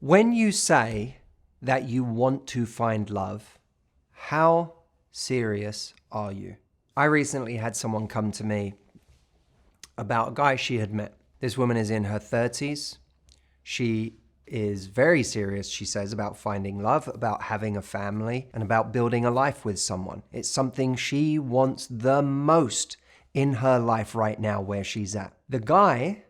When you say that you want to find love, how serious are you? I recently had someone come to me about a guy she had met. This woman is in her 30s. She is very serious, she says, about finding love, about having a family, and about building a life with someone. It's something she wants the most in her life right now where she's at. The guy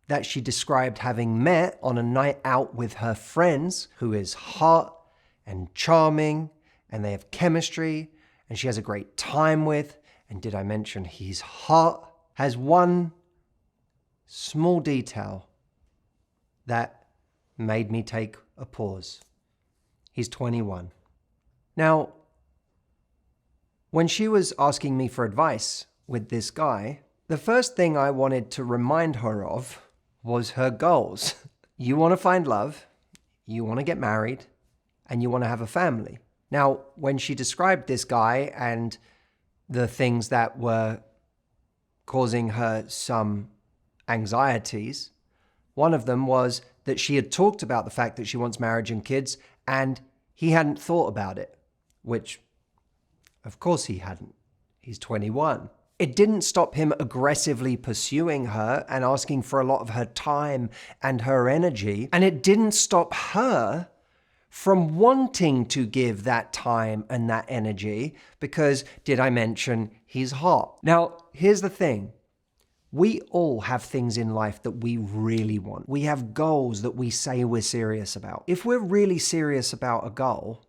that she described having met on a night out with her friends, who is hot and charming, and they have chemistry, and she has a great time with, and did I mention he's hot, has one small detail that made me take a pause. He's 21. Now, when she was asking me for advice with this guy, the first thing I wanted to remind her of was her goals. You want to find love, you want to get married, and you want to have a family. Now, when she described this guy and the things that were causing her some anxieties, one of them was that she had talked about the fact that she wants marriage and kids, and he hadn't thought about it, which, of course he hadn't. He's 21. It didn't stop him aggressively pursuing her and asking for a lot of her time and her energy. And it didn't stop her from wanting to give that time and that energy because, did I mention, he's hot. Now, here's the thing. We all have things in life that we really want. We have goals that we say we're serious about. If we're really serious about a goal,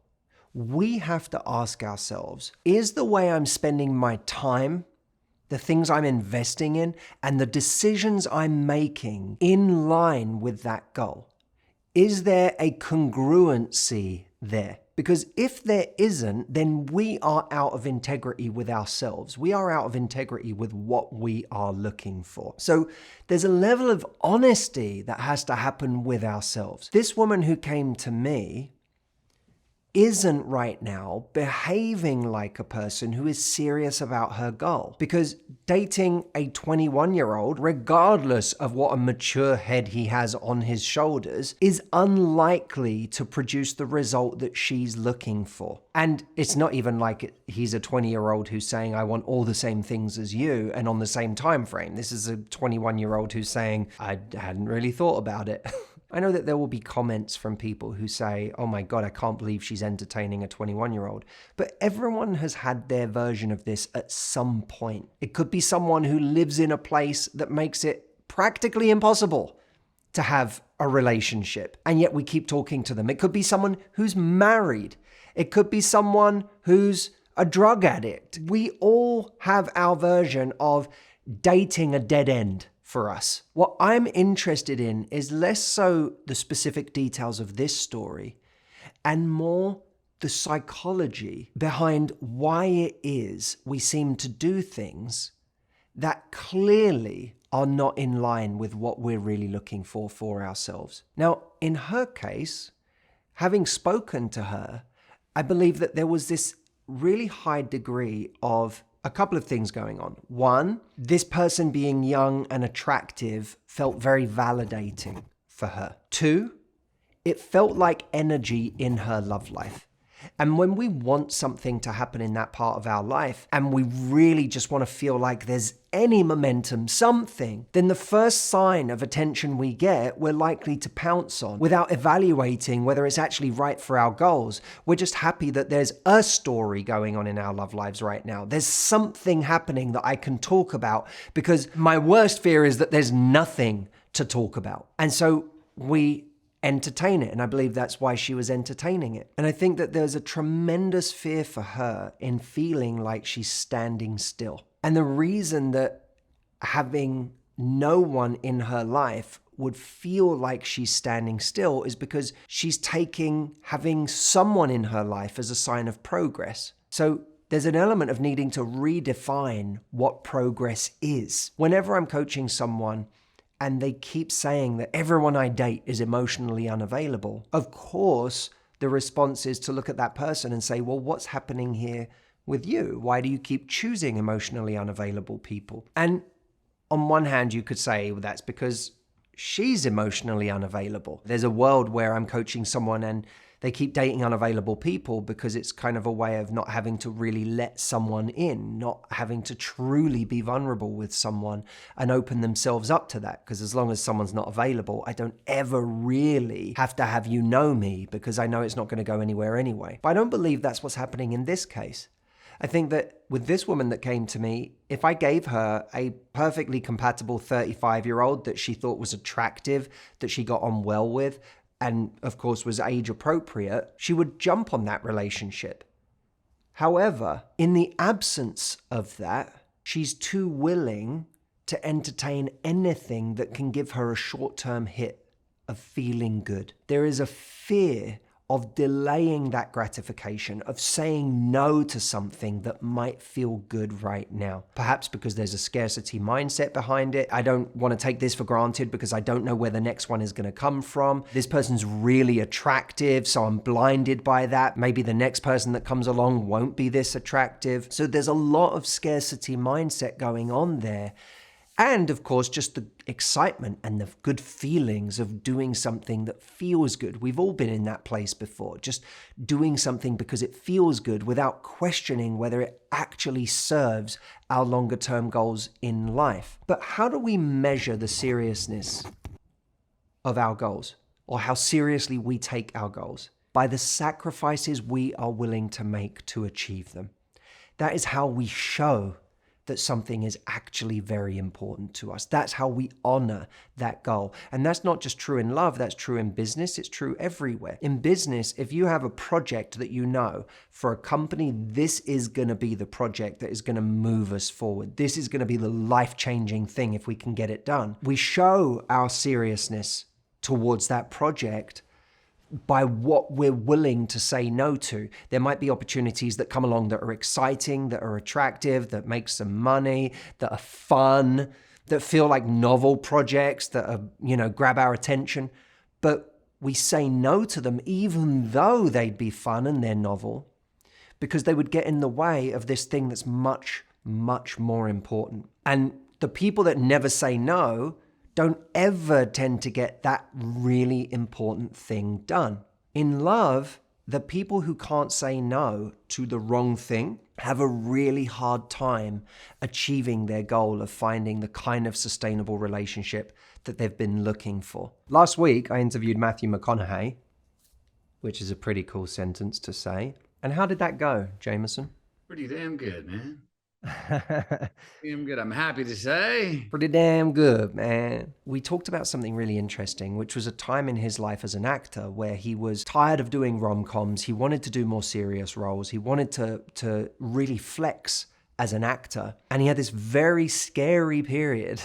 we have to ask ourselves, is the way I'm spending my time, the things I'm investing in, and the decisions I'm making in line with that goal? Is there a congruency there? Because if there isn't, then we are out of integrity with ourselves. We are out of integrity with what we are looking for. So there's a level of honesty that has to happen with ourselves. This woman who came to me isn't right now behaving like a person who is serious about her goal. Because dating a 21-year-old, regardless of what a mature head he has on his shoulders, is unlikely to produce the result that she's looking for. And it's not even like he's a 20-year-old who's saying, I want all the same things as you and on the same time frame. This is a 21-year-old who's saying, I hadn't really thought about it. I know that there will be comments from people who say, oh my God, I can't believe she's entertaining a 21-year-old. But everyone has had their version of this at some point. It could be someone who lives in a place that makes it practically impossible to have a relationship, and yet we keep talking to them. It could be someone who's married. It could be someone who's a drug addict. We all have our version of dating a dead end. For us. What I'm interested in is less so the specific details of this story and more the psychology behind why it is we seem to do things that clearly are not in line with what we're really looking for ourselves. Now, in her case, having spoken to her, I believe that there was this really high degree of a couple of things going on. One, this person being young and attractive felt very validating for her. Two, it felt like energy in her love life. And when we want something to happen in that part of our life, and we really just want to feel like there's any momentum, something, then the first sign of attention we get, we're likely to pounce on without evaluating whether it's actually right for our goals. We're just happy that there's a story going on in our love lives right now. There's something happening that I can talk about, because my worst fear is that there's nothing to talk about. And so we entertain it. And I believe that's why she was entertaining it. And I think that there's a tremendous fear for her in feeling like she's standing still. And the reason that having no one in her life would feel like she's standing still is because she's taking having someone in her life as a sign of progress. So there's an element of needing to redefine what progress is. Whenever I'm coaching someone, and they keep saying that everyone I date is emotionally unavailable, of course, the response is to look at that person and say, well, what's happening here with you? Why do you keep choosing emotionally unavailable people? And on one hand, you could say, well, that's because she's emotionally unavailable. There's a world where I'm coaching someone and they keep dating unavailable people because it's kind of a way of not having to really let someone in, not having to truly be vulnerable with someone and open themselves up to that. Because as long as someone's not available, I don't ever really have to have you know me because I know it's not going to go anywhere anyway. But I don't believe that's what's happening in this case. I think that with this woman that came to me, if I gave her a perfectly compatible 35-year-old that she thought was attractive, that she got on well with, and of course was age appropriate, she would jump on that relationship. However, in the absence of that, she's too willing to entertain anything that can give her a short-term hit of feeling good. There is a fear of delaying that gratification, of saying no to something that might feel good right now. Perhaps because there's a scarcity mindset behind it. I don't want to take this for granted because I don't know where the next one is going to come from. This person's really attractive, so I'm blinded by that. Maybe the next person that comes along won't be this attractive. So there's a lot of scarcity mindset going on there. And of course, just the excitement and the good feelings of doing something that feels good. We've all been in that place before, just doing something because it feels good without questioning whether it actually serves our longer term goals in life. But how do we measure the seriousness of our goals, or how seriously we take our goals? By the sacrifices we are willing to make to achieve them. That is how we show that something is actually very important to us. That's how we honor that goal. And that's not just true in love, that's true in business, it's true everywhere. In business, if you have a project that you know, for a company, this is gonna be the project that is gonna move us forward. This is gonna be the life-changing thing if we can get it done. We show our seriousness towards that project by what we're willing to say no to. There might be opportunities that come along that are exciting, that are attractive, that make some money, that are fun, that feel like novel projects that are, grab our attention. But we say no to them even though they'd be fun and they're novel, because they would get in the way of this thing that's much, much more important. And the people that never say no don't ever tend to get that really important thing done. In love, the people who can't say no to the wrong thing have a really hard time achieving their goal of finding the kind of sustainable relationship that they've been looking for. Last week, I interviewed Matthew McConaughey, which is a pretty cool sentence to say. And how did that go, Jameson? Pretty damn good, man. Damn good, I'm happy to say. Pretty damn good, man. We talked about something really interesting, which was a time in his life as an actor where he was tired of doing rom-coms. He wanted to do more serious roles. He wanted to really flex as an actor. And he had this very scary period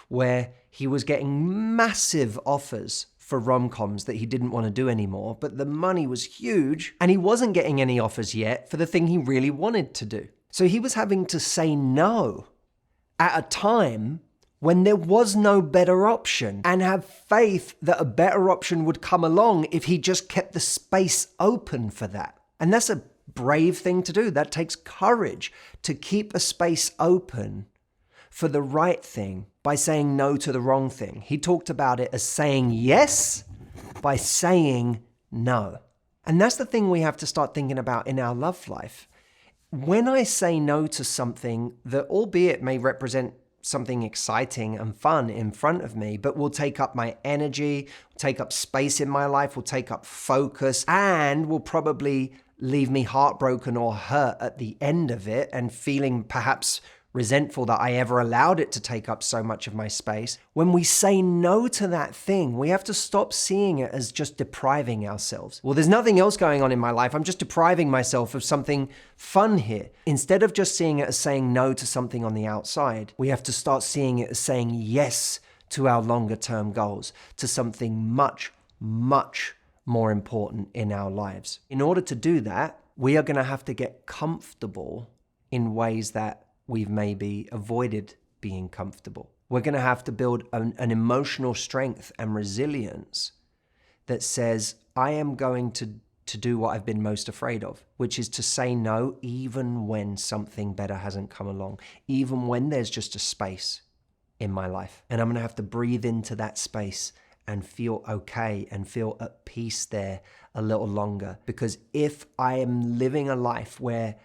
where he was getting massive offers for rom-coms that he didn't want to do anymore, but the money was huge and he wasn't getting any offers yet for the thing he really wanted to do. So he was having to say no at a time when there was no better option, and have faith that a better option would come along if he just kept the space open for that. And that's a brave thing to do. That takes courage to keep a space open for the right thing by saying no to the wrong thing. He talked about it as saying yes by saying no. And that's the thing we have to start thinking about in our love life. When I say no to something that, albeit may represent something exciting and fun in front of me, but will take up my energy, take up space in my life, will take up focus, and will probably leave me heartbroken or hurt at the end of it and feeling perhaps resentful that I ever allowed it to take up so much of my space. When we say no to that thing, we have to stop seeing it as just depriving ourselves. Well, there's nothing else going on in my life. I'm just depriving myself of something fun here. Instead of just seeing it as saying no to something on the outside, we have to start seeing it as saying yes to our longer term goals, to something much, much more important in our lives. In order to do that, we are going to have to get comfortable in ways that we've maybe avoided being comfortable. We're going to have to build an emotional strength and resilience that says, I am going to do what I've been most afraid of, which is to say no even when something better hasn't come along, even when there's just a space in my life. And I'm going to have to breathe into that space and feel okay and feel at peace there a little longer. Because if I am living a life where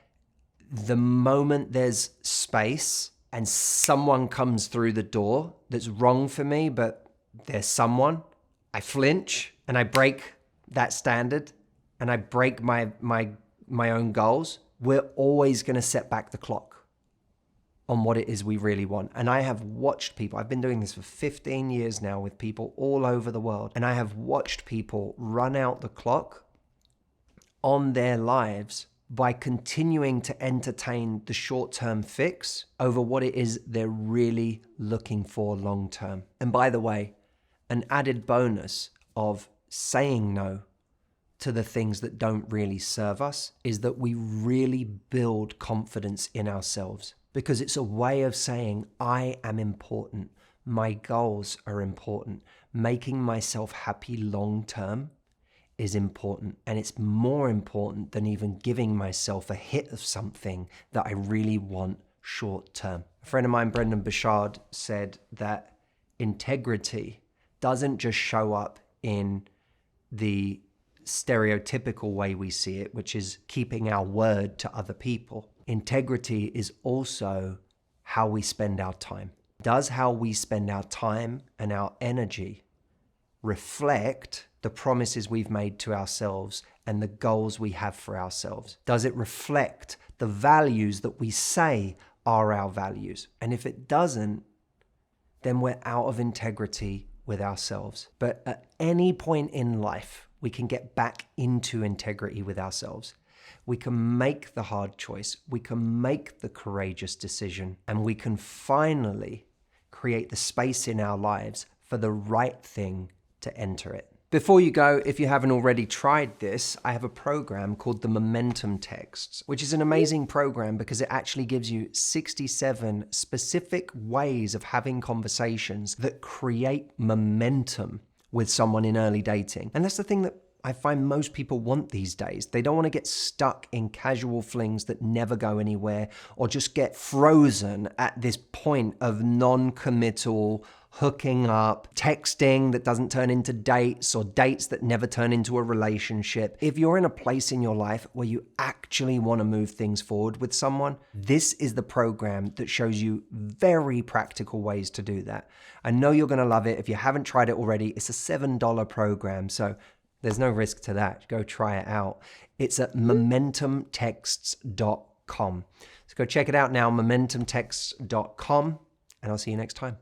the moment there's space and someone comes through the door that's wrong for me, but there's someone, I flinch and I break that standard and I break my own goals, we're always going to set back the clock on what it is we really want. And I have watched people, I've been doing this for 15 years now with people all over the world, and I have watched people run out the clock on their lives by continuing to entertain the short-term fix over what it is they're really looking for long-term. And by the way, an added bonus of saying no to the things that don't really serve us is that we really build confidence in ourselves, because it's a way of saying, I am important. My goals are important. Making myself happy long-term is important. And it's more important than even giving myself a hit of something that I really want short-term. A friend of mine, Brendan Bouchard, said that integrity doesn't just show up in the stereotypical way we see it, which is keeping our word to other people. Integrity is also how we spend our time. Does how we spend our time and our energy reflect the promises we've made to ourselves and the goals we have for ourselves? Does it reflect the values that we say are our values? And if it doesn't, then we're out of integrity with ourselves. But at any point in life, we can get back into integrity with ourselves. We can make the hard choice. We can make the courageous decision. And we can finally create the space in our lives for the right thing to enter it. Before you go, if you haven't already tried this, I have a program called the Momentum Texts, which is an amazing program because it actually gives you 67 specific ways of having conversations that create momentum with someone in early dating. And that's the thing that I find most people want these days. They don't want to get stuck in casual flings that never go anywhere, or just get frozen at this point of non-committal hooking up, texting that doesn't turn into dates, or dates that never turn into a relationship. If you're in a place in your life where you actually want to move things forward with someone, this is the program that shows you very practical ways to do that. I know you're going to love it. If you haven't tried it already, it's a $7 program, so there's no risk to that. Go try it out. It's at momentumtexts.com. So go check it out now, momentumtexts.com, and I'll see you next time.